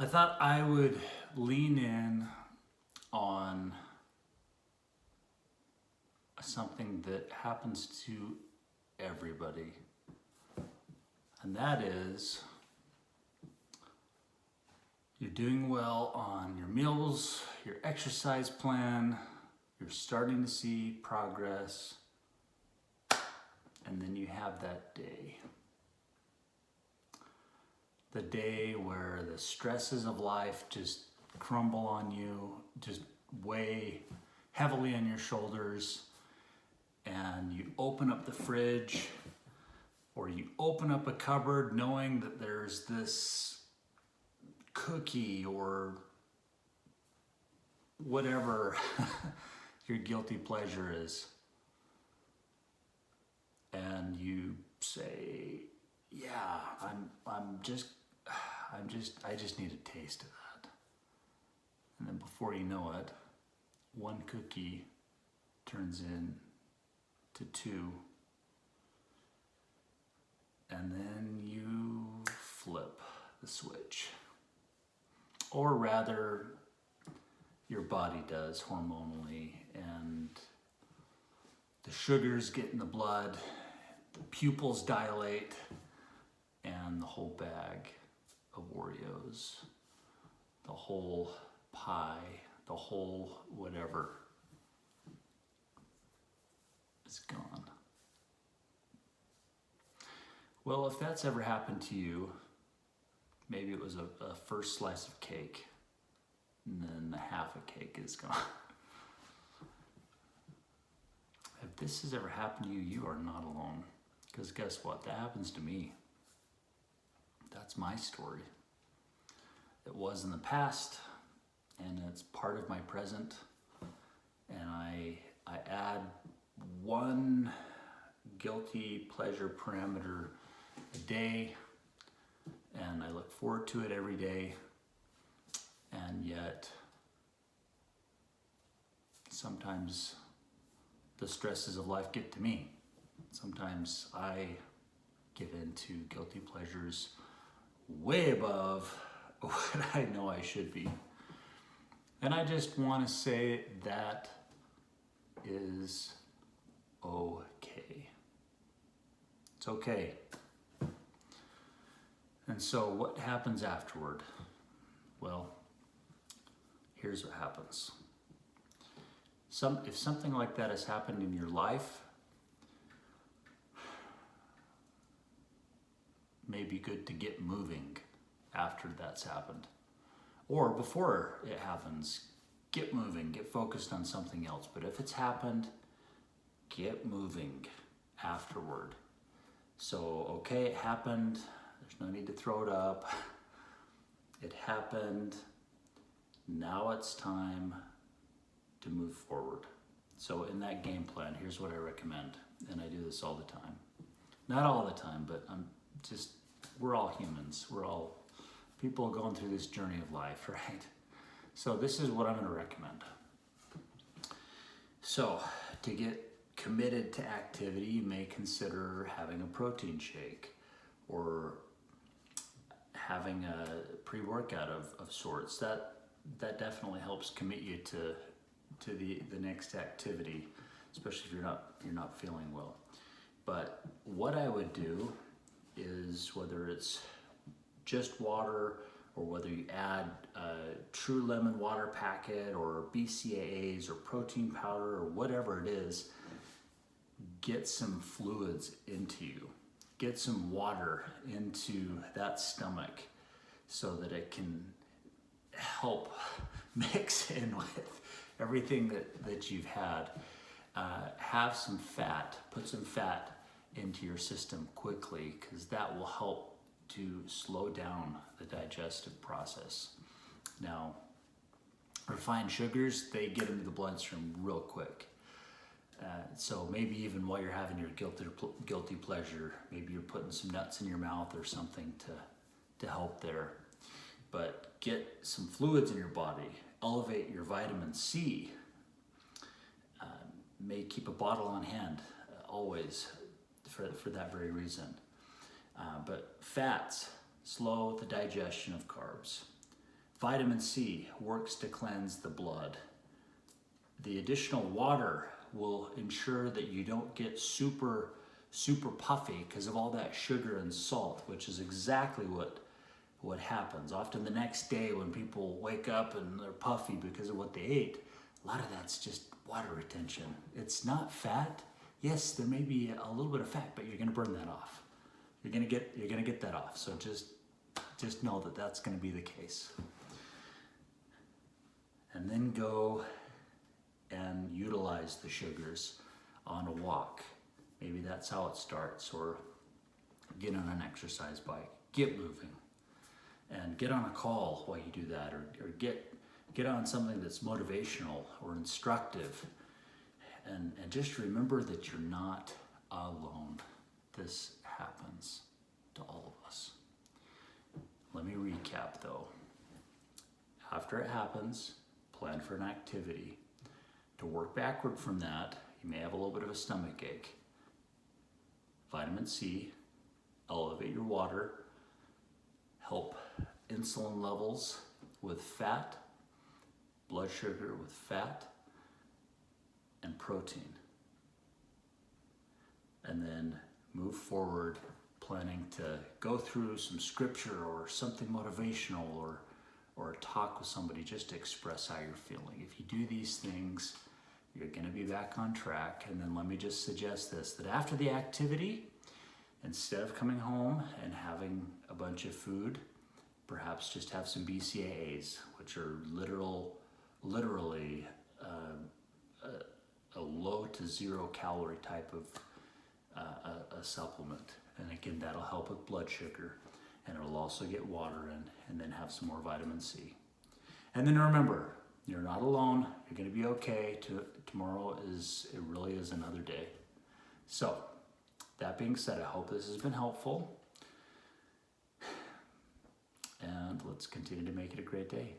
I thought I would lean in on something that happens to everybody, and that is you're doing well on your meals, your exercise plan, you're starting to see progress, and then you have that day. The day where the stresses of life just crumble on you, just weigh heavily on your shoulders, and you open up the fridge or you open up a cupboard knowing that there's this cookie or whatever your guilty pleasure is, and you say, yeah, I just need a taste of that. And then before you know it, one cookie turns into two, and then you flip the switch. Or rather, your body does hormonally, and the sugars get in the blood, the pupils dilate, and the whole bag of Oreos, the whole pie, the whole whatever is gone. Well, if that's ever happened to you, maybe it was a first slice of cake, and then the half a cake is gone. If this has ever happened to you, you are not alone. Because guess what? That happens to me. That's my story. It was in the past, and it's part of my present. And I add one guilty pleasure parameter a day, and I look forward to it every day. And yet, sometimes the stresses of life get to me. Sometimes I give in to guilty pleasures way above what I know I should be. And I just want to say that is okay. It's okay. And so what happens afterward? Well, here's what happens. If something like that has happened in your life, may be good to get moving after that's happened. Or before it happens, get moving, get focused on something else. But if it's happened, get moving afterward. So, okay, it happened. There's no need to throw it up. It happened. Now it's time to move forward. So in that game plan, here's what I recommend. And I do this all the time. Not all the time, but we're all humans. We're all people going through this journey of life, right? So this is what I'm going to recommend. So to get committed to activity, you may consider having a protein shake or having a pre-workout of sorts. That definitely helps commit you to the next activity, especially if you're not feeling well. But what I would do is, whether it's just water or whether you add a True Lemon water packet or BCAAs or protein powder or whatever it is, get some fluids into you. Get some water into that stomach so that it can help mix in with everything that you've had. Have some fat, put some fat into your system quickly, because that will help to slow down the digestive process. Now, refined sugars, they get into the bloodstream real quick. So maybe even while you're having your guilty pleasure, maybe you're putting some nuts in your mouth or something to help there. But get some fluids in your body, elevate your vitamin C. May keep a bottle on hand always for that very reason. But fats slow the digestion of carbs. Vitamin C works to cleanse the blood. The additional water will ensure that you don't get super puffy because of all that sugar and salt, which is exactly what happens. Often the next day when people wake up and they're puffy because of what they ate, a lot of that's just water retention. It's not fat. Yes, there may be a little bit of fat, but you're going to burn that off. You're going to get that off. So just know that that's going to be the case. And then go and utilize the sugars on a walk. Maybe that's how it starts, or get on an exercise bike, get moving, and get on a call while you do that, or get on something that's motivational or instructive, and just remember that you're not alone. This happens to all of us. Let me recap though. After it happens, plan for an activity. To work backward from that, you may have a little bit of a stomach ache. Vitamin C, elevate your water, help insulin levels with fat, blood sugar with fat, and protein. And then move forward planning to go through some scripture or something motivational, or a talk with somebody just to express how you're feeling. If you do these things, you're going to be back on track. And then let me just suggest this, that after the activity, instead of coming home and having a bunch of food, perhaps just have some BCAAs, which are literally a low to 0 calorie type of a supplement. And again, that'll help with blood sugar, and it'll also get water in, and then have some more vitamin C. And then remember, you're not alone. You're going to be okay. Tomorrow it really is another day. So, that being said, I hope this has been helpful. And let's continue to make it a great day.